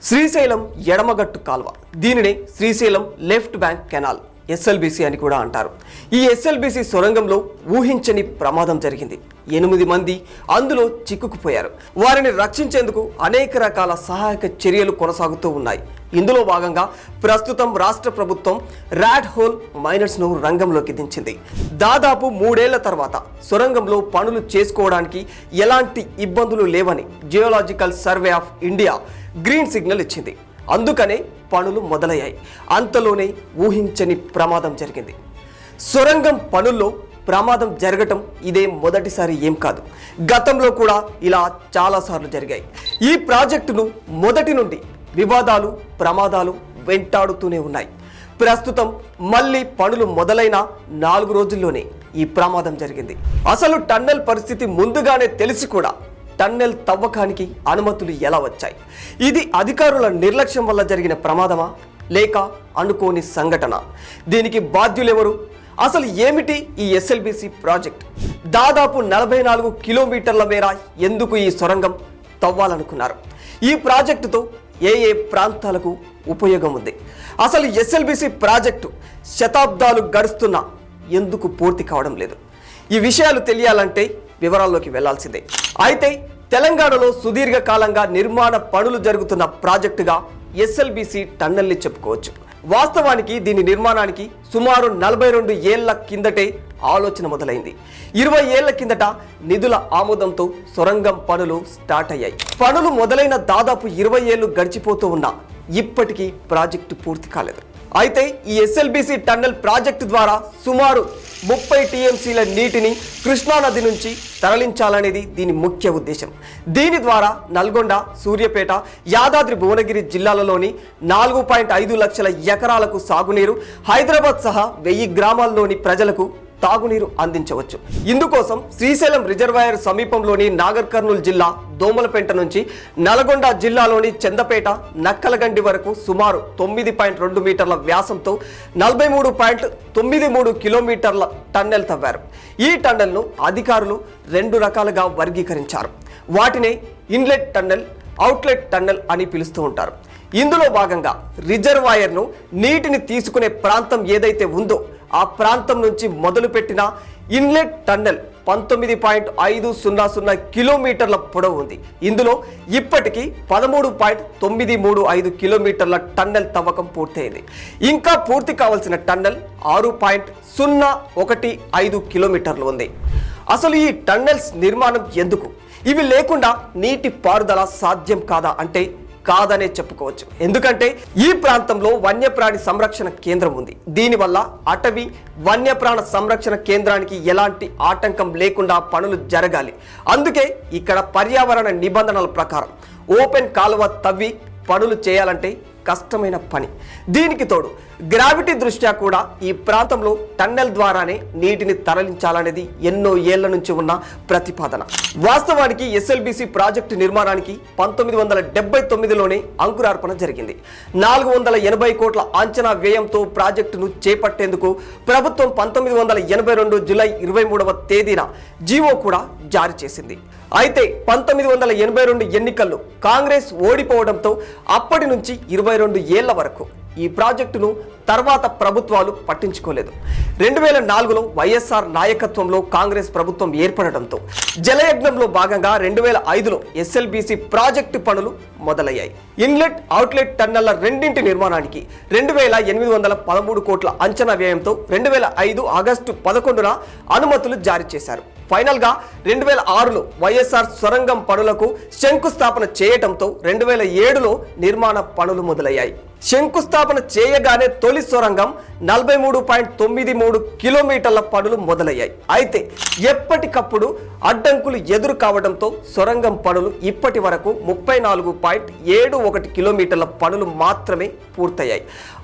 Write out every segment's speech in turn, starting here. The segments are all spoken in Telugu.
శ్రీశైలం ఎడమగట్టు కాల్వ, దీనినే Srisailam left bank canal SLBC అని కూడా అంటారు. ఈ ఎస్ఎల్బిసి సొరంగంలో ఊహించని ప్రమాదం జరిగింది. 8 మంది అందులో చిక్కుకుపోయారు. వారిని రక్షించేందుకు అనేక రకాల సహాయక చర్యలు కొనసాగుతూ ఉన్నాయి. ఇందులో భాగంగా ప్రస్తుతం రాష్ట్ర ప్రభుత్వం ర్యాట్ హోల్ మైనర్స్ను రంగంలోకి దించింది. దాదాపు 3 ఏళ్ల తర్వాత సొరంగంలో పనులు చేసుకోవడానికి ఎలాంటి ఇబ్బందులు లేవని geological survey of India green signal ఇచ్చింది. అందుకనే పనులు మొదలయ్యాయి. అంతలోనే ఊహించని ప్రమాదం జరిగింది. సొరంగం పనుల్లో ప్రమాదం జరగటం ఇదే మొదటిసారి ఏం కాదు. గతంలో కూడా ఇలా చాలాసార్లు జరిగాయి. ఈ ప్రాజెక్టును మొదటి నుండి వివాదాలు, ప్రమాదాలు వెంటాడుతూనే ఉన్నాయి. ప్రస్తుతం మళ్ళీ పనులు మొదలైన 4 రోజుల్లోనే ఈ ప్రమాదం జరిగింది. అసలు టన్నెల్ పరిస్థితి ముందుగానే తెలిసి కూడా టన్నెల్ తవ్వకానికి అనుమతులు ఎలా వచ్చాయి? ఇది అధికారుల నిర్లక్ష్యం వల్ల జరిగిన ప్రమాదమా, లేక అనుకోని సంఘటన? దీనికి బాధ్యులెవరు? అసలు ఏమిటి ఈ ఎస్ఎల్బిసి ప్రాజెక్ట్? దాదాపు 44 కిలోమీటర్ల మేర ఎందుకు ఈ సొరంగం తవ్వాలనుకున్నారు? ఈ ప్రాజెక్టుతో ఏ ప్రాంతాలకు ఉపయోగం ఉంది? అసలు ఎస్ఎల్బిసి ప్రాజెక్టు శతాబ్దాలు గడుస్తున్నా ఎందుకు పూర్తి కావడం లేదు? ఈ విషయాలు తెలియాలంటే వివరాల్లోకి వెళ్లాల్సిందే. అయితే తెలంగాణలో సుదీర్ఘకాలంగా నిర్మాణ పనులు జరుగుతున్న ప్రాజెక్టుగా ఎస్ఎల్బిసి టన్నెల్ని చెప్పుకోవచ్చు. వాస్తవానికి దీని నిర్మాణానికి సుమారు 42 ఏళ్ల కిందటే ఆలోచన మొదలైంది. 20 ఏళ్ల కిందట నిధుల ఆమోదంతో సొరంగం పనులు స్టార్ట్ అయ్యాయి. పనులు మొదలైన దాదాపు 20 ఏళ్లు గడిచిపోతూ ఉన్నా ఇప్పటికీ ప్రాజెక్టు పూర్తి కాలేదు. అయితే ఈ ఎస్ఎల్బిసి టన్నెల్ ప్రాజెక్టు ద్వారా సుమారు 30 టీఎంసీల నీటిని కృష్ణానది నుంచి తరలించాలనేది దీని ముఖ్య ఉద్దేశం. దీని ద్వారా నల్గొండ, సూర్యాపేట, యాదాద్రి భువనగిరి జిల్లాలలోని 4.5 లక్షల ఎకరాలకు సాగునీరు, హైదరాబాద్ సహా 1000 గ్రామాల్లోని ప్రజలకు తాగునీరు అందించవచ్చు. ఇందుకోసం శ్రీశైలం రిజర్వాయర్ సమీపంలోని నాగర్ కర్నూలు జిల్లా దోమలపేట నుంచి నల్గొండ జిల్లాలోని చందపేట, నక్కలగండి వరకు సుమారు 9.2 మీటర్ల వ్యాసంతో 43.93 కిలోమీటర్ల టన్నెల్ తవ్వారు. ఈ టన్నెల్ను అధికారులు 2 రకాలుగా వర్గీకరించారు. వాటినే ఇన్లెట్ టన్నెల్, అవుట్లెట్ టన్నెల్ అని పిలుస్తూ ఉంటారు. ఇందులో భాగంగా రిజర్వాయర్ను నీటిని తీసుకునే ప్రాంతం ఏదైతే ఉందో ఆ ప్రాంతం నుంచి మొదలుపెట్టిన ఇన్లెట్ టన్నెల్ 19.500 కిలోమీటర్ల పొడవు ఉంది. ఇందులో ఇప్పటికీ 13.935 కిలోమీటర్ల టన్నెల్ తవ్వకం పూర్తయింది. ఇంకా పూర్తి కావాల్సిన టన్నెల్ 6.015 కిలోమీటర్లు ఉంది. అసలు ఈ టన్నెల్స్ నిర్మాణం ఎందుకు? ఇవి లేకుండా నీటి పారుదల సాధ్యం కాదా అంటే కాదనే చెప్పుకోవచ్చు. ఎందుకంటే ఈ ప్రాంతంలో వన్యప్రాణి సంరక్షణ కేంద్రం ఉంది. దీనివల్ల అటవీ వన్యప్రాణ సంరక్షణ కేంద్రానికి ఎలాంటి ఆటంకం లేకుండా పనులు జరగాలి. అందుకే ఇక్కడ పర్యావరణ నిబంధనల ప్రకారం ఓపెన్ కాలువ తవ్వి పనులు చేయాలంటే కష్టమైన పని. దీనికి తోడు గ్రావిటీ దృష్ట్యా కూడా ఈ ప్రాంతంలో టన్నెల్ ద్వారానే నీటిని తరలించాలనేది ఎన్నో ఏళ్ల నుంచి ఉన్న ప్రతిపాదన. వాస్తవానికి ఎస్ఎల్బిసి ప్రాజెక్టు నిర్మాణానికి 1979లోనే అంకురార్పణ జరిగింది. 480 కోట్ల అంచనా వ్యయంతో ప్రాజెక్టును చేపట్టేందుకు ప్రభుత్వం 1982 జూలై 23వ తేదీన జీవో కూడా జారీ చేసింది. అయితే 1982 ఎన్నికల్లో కాంగ్రెస్ ఓడిపోవడంతో అప్పటి నుంచి 22 ఏళ్ల వరకు ఈ ప్రాజెక్టును తర్వాత ప్రభుత్వాలు పట్టించుకోలేదు. 2004లో వైఎస్ఆర్ నాయకత్వంలో కాంగ్రెస్ ప్రభుత్వం ఏర్పడడంతో జలయజ్ఞంలో భాగంగా 2005లో ఎస్ఎల్బిసి ప్రాజెక్టు పనులు మొదలయ్యాయి. ఇన్లెట్, అవుట్లెట్ టన్నెళ్ల రెండింటి నిర్మాణానికి 2813 కోట్ల అంచనా వ్యయంతో 2005 ఆగస్టు 11న అనుమతులు జారీ చేశారు. ఫైనల్ గా 2006లో వైఎస్ఆర్ సొరంగం పనులకు శంకుస్థాపన చేయటంతో 2007లో నిర్మాణ పనులు మొదలయ్యాయి. శంకుస్థాపన చేయగానే తొలి సొరంగం 43.93 కిలోమీటర్ల పనులు మొదలయ్యాయి. అయితే ఎప్పటికప్పుడు అడ్డంకులు ఎదురు కావడంతో సొరంగం పనులు ఇప్పటి వరకు 34.71 కిలోమీటర్ల పనులు మాత్రమే పూర్తయ్యాయి.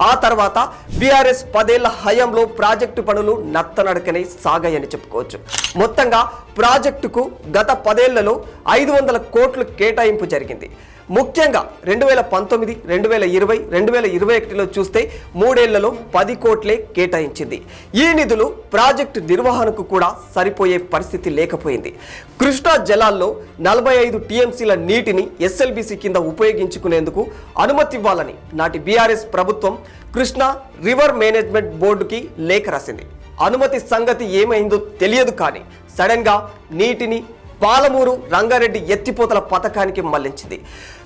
ఆ తర్వాత బీఆర్ఎస్ 10 ఏళ్ల హయాంలో ప్రాజెక్టు పనులు నత్తనడకనే సాగాయని చెప్పుకోవచ్చు. మొత్తంగా ప్రాజెక్టుకు గత 10 ఏళ్లలో 500 కోట్లు కేటాయింపు జరిగింది. ముఖ్యంగా 2019, 2020, 2021లో చూస్తే 3 ఏళ్లలో 10 కోట్లే కేటాయించింది. ఈ నిధులు ప్రాజెక్టు నిర్వహణకు కూడా సరిపోయే పరిస్థితి లేకపోయింది. కృష్ణా జలాల్లో 45 టీఎంసీల నీటిని ఎస్ఎల్బీసీ కింద ఉపయోగించుకునేందుకు అనుమతి ఇవ్వాలని నాటి బీఆర్ఎస్ ప్రభుత్వం కృష్ణా రివర్ మేనేజ్మెంట్ బోర్డుకి లేఖ రాసింది. అనుమతి సంగతి ఏమైందో తెలియదు, కానీ సడన్ గా నీటిని పాలమూరు రంగారెడ్డి ఎత్తిపోతల పథకానికి మళ్లించింది.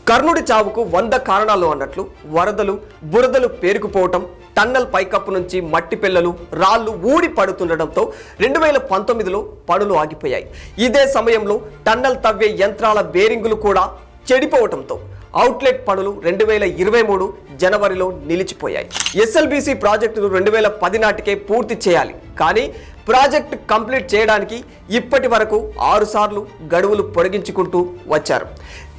కర్ణుడి చావుకు 100 కారణాలు అన్నట్లు వరదలు, బురదలు పేరుకుపోవటం, టన్నల్ పైకప్పు నుంచి మట్టి పిల్లలు, రాళ్లు ఊడి పడుతుండటంతో 2019లో పనులు ఆగిపోయాయి. ఇదే సమయంలో టన్నల్ తవ్వే యంత్రాల బేరింగులు కూడా చెడిపోవటంతో అవుట్లెట్ పనులు 2023 జనవరిలో నిలిచిపోయాయి. ఎస్ఎల్బీసీ ప్రాజెక్టును 2010 నాటికే పూర్తి చేయాలి, కానీ ప్రాజెక్టు కంప్లీట్ చేయడానికి ఇప్పటి వరకు 6 సార్లు గడువులు పొడిగించుకుంటూ వచ్చారు.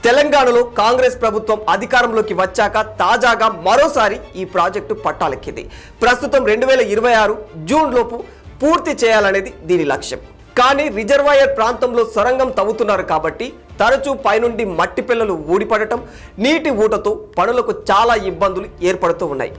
తెలంగాణలో కాంగ్రెస్ ప్రభుత్వం అధికారంలోకి వచ్చాక తాజాగా మరోసారి ఈ ప్రాజెక్టు పట్టాలెక్కింది. ప్రస్తుతం 2026 జూన్ లోపు పూర్తి చేయాలనేది దీని లక్ష్యం. కానీ రిజర్వాయర్ ప్రాంతంలో సొరంగం తవ్వుతున్నారు కాబట్టి తరచూ పైనుండి మట్టి పిల్లలు ఊడిపడటం, నీటి ఊటతో పనులకు చాలా ఇబ్బందులు ఏర్పడుతూ ఉన్నాయి.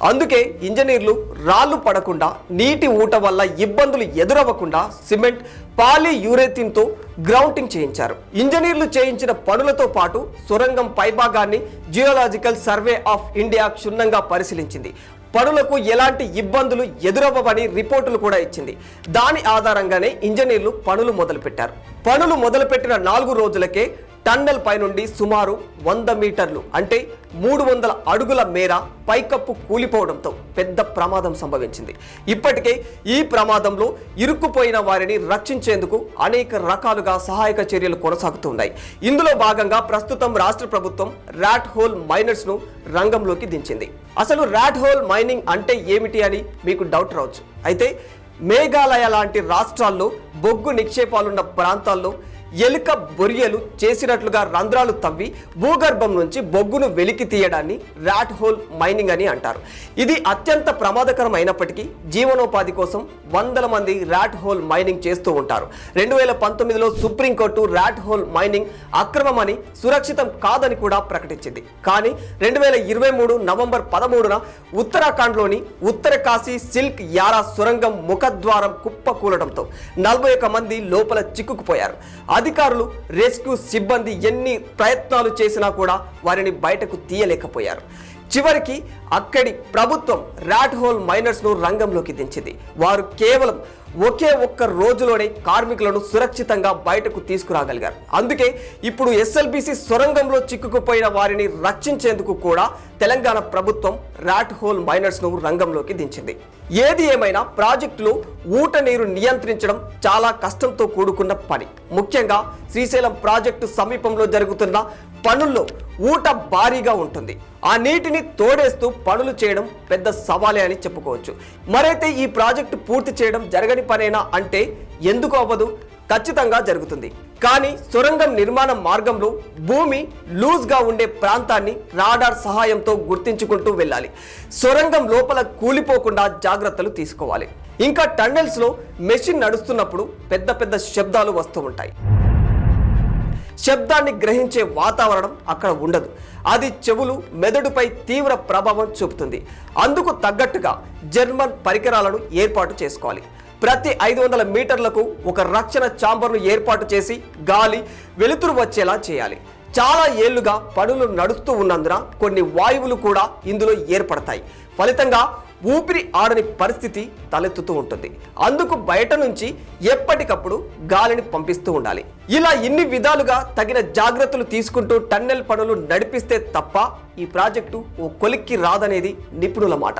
అందుకే ఇంజనీర్లు రాళ్లు పడకుండా, నీటి ఊట వల్ల ఇబ్బందులు ఎదురవ్వకుండా సిమెంట్ పాలీయూరేథిన్తో గ్రౌండింగ్ చేయించారు. ఇంజనీర్లు చేయించిన పనులతో పాటు సొరంగం పైభాగాన్ని జియోలాజికల్ సర్వే ఆఫ్ ఇండియా క్షుణ్ణంగా పరిశీలించింది. పనులకు ఎలాంటి ఇబ్బందులు ఎదురవ్వవని రిపోర్టులు కూడా ఇచ్చింది. దాని ఆధారంగానే ఇంజనీర్లు పనులు మొదలుపెట్టారు. పనులు మొదలుపెట్టిన 4 రోజులకే టన్నెల్ పై నుండి సుమారు 100 మీటర్లు అంటే 300 అడుగుల మేర పైకప్పు కూలిపోవడంతో పెద్ద ప్రమాదం సంభవించింది. ఇప్పటికే ఈ ప్రమాదంలో ఇరుక్కుపోయిన వారిని రక్షించేందుకు అనేక రకాలుగా సహాయక చర్యలు కొనసాగుతున్నాయి. ఇందులో భాగంగా ప్రస్తుతం రాష్ట్ర ప్రభుత్వం ర్యాట్ హోల్ మైనర్స్ ను రంగంలోకి దించింది. అసలు ర్యాట్ హోల్ మైనింగ్ అంటే ఏమిటి అని మీకు డౌట్ రావచ్చు. అయితే మేఘాలయ లాంటి రాష్ట్రాల్లో బొగ్గు నిక్షేపాలున్న ప్రాంతాల్లో ఎలుక బొరియలు చేసినట్లుగా రంధ్రాలు తవ్వి భూగర్భం నుంచి బొగ్గును వెలికి తీయడాన్ని ర్యాట్ హోల్ మైనింగ్ అని అంటారు. ఇది అత్యంత ప్రమాదకరం అయినప్పటికీ జీవనోపాధి కోసం వందల మంది ర్యాట్ హోల్ మైనింగ్ చేస్తూ ఉంటారు. 2019లో సుప్రీంకోర్టు ర్యాట్ హోల్ మైనింగ్ అక్రమమని, సురక్షితం కాదని కూడా ప్రకటించింది. కానీ 2023 నవంబర్ 13న ఉత్తరాఖండ్లోని ఉత్తరకాశీ సిల్క్ యారా సొరంగం ముఖద్వారం కుప్పకూలడంతో 41 మంది లోపల చిక్కుకుపోయారు. అధికారులు, రెస్క్యూ సిబ్బంది ఎన్ని ప్రయత్నాలు చేసినా కూడా వారిని బయటకు తీయలేకపోయారు. చివరికి అక్కడి ప్రభుత్వం ర్యాట్ హోల్ మైనర్స్ ను రంగంలోకి దించింది. వారు కేవలం ఒకే ఒక్క రోజులోనే కార్మికులను సురక్షితంగా బయటకు తీసుకురాగలిగారు. అందుకే ఇప్పుడు ఎస్ఎల్బీసీ సొరంగంలో చిక్కుకుపోయిన వారిని రక్షించేందుకు కూడా తెలంగాణ ప్రభుత్వం ర్యాట్ హోల్ మైనర్స్ ను రంగంలోకి దించింది. ఏది ఏమైనా ప్రాజెక్టులో ఊట నీరు నియంత్రించడం చాలా కష్టంతో కూడుకున్న పని. ముఖ్యంగా శ్రీశైలం ప్రాజెక్టు సమీపంలో జరుగుతున్న పనుల్లో ఊట భారీగా ఉంటుంది. ఆ నీటిని తోడేస్తూ పనులు చేయడం పెద్ద సవాలే అని చెప్పుకోవచ్చు. మరైతే ఈ ప్రాజెక్టు పూర్తి చేయడం జరగని పనేనా అంటే ఎందుకు అవ్వదు? ఖచ్చితంగా జరుగుతుంది. కానీ సొరంగం నిర్మాణ మార్గంలో భూమి లూజ్గా ఉండే ప్రాంతాన్ని రాడార్ సహాయంతో గుర్తించుకుంటూ వెళ్ళాలి. సొరంగం లోపల కూలిపోకుండా జాగ్రత్తలు తీసుకోవాలి. ఇంకా టన్నెల్స్లో మెషిన్ నడుస్తున్నప్పుడు పెద్ద పెద్ద శబ్దాలు వస్తూ ఉంటాయి. శబ్దాన్ని గ్రహించే వాతావరణం అక్కడ ఉండదు. అది చెవులు, మెదడుపై తీవ్ర ప్రభావం చూపుతుంది. అందుకు తగ్గట్టుగా జర్మన్ పరికరాలను ఏర్పాటు చేసుకోవాలి. ప్రతి 500 మీటర్లకు ఒక రక్షణ ఛాంబర్ను ఏర్పాటు చేసి గాలి, వెలుతురు వచ్చేలా చేయాలి. చాలా ఏళ్లుగా పనులు నడుస్తూ ఉన్నందున కొన్ని వాయువులు కూడా ఇందులో ఏర్పడతాయి. ఫలితంగా ఊపిరి ఆడని పరిస్థితి తలెత్తుతూ ఉంటుంది. అందుకు బయట నుంచి ఎప్పటికప్పుడు గాలిని పంపిస్తూ ఉండాలి. ఇలా ఇన్ని విధాలుగా తగిన జాగ్రత్తలు తీసుకుంటూ టన్నెల్ పనులు నడిపిస్తే తప్ప ఈ ప్రాజెక్టు ఓ కొలిక్కి రాదనేది నిపుణుల మాట.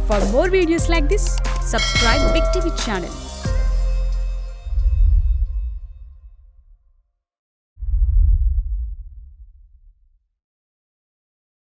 For more videos like this, subscribe Big TV channel.